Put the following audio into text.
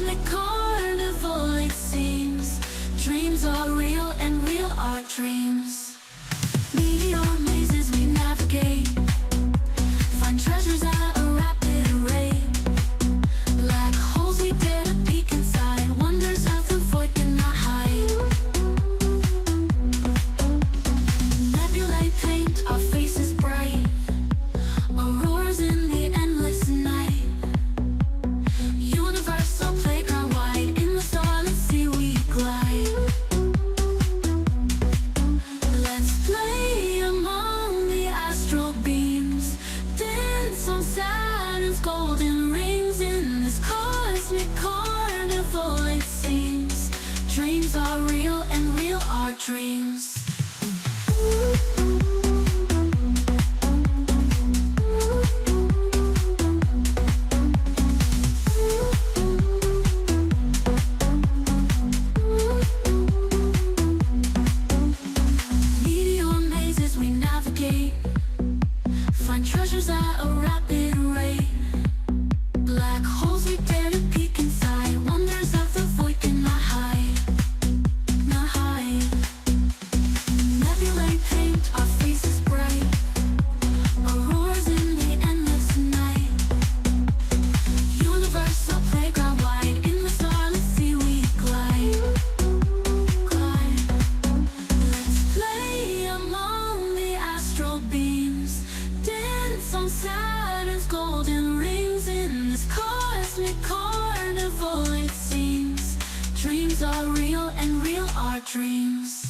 cosmic carnival, it seems. Dreams are real and real are dreams. Meteor mazes we navigate, find treasures at a rapid rate. Black holes we dare to peek inside, wonders of the void cannot hide. Nebulae paint our faces bright, auroras in the endless night. Universal playground wide, in the starlit sea we glide. Let's play among the astral beams, dance on Saturn's golden rings. In this cosmic carnival, it seems. Dreams are real and real are dreams. Meteor mazes we navigate, find treasures at a rapid rate. Black holes we dare to peek inside, wonders of the void cannot hide, not hide. Nebulae paint our faces bright, auroras in the endless night. Universal playground wide, in the starlit sea we glide, glide. Let's play among the astral beams, dance on Saturn's golden rings. In this cosmic carnival, it seems. Dreams are real and real are dreams.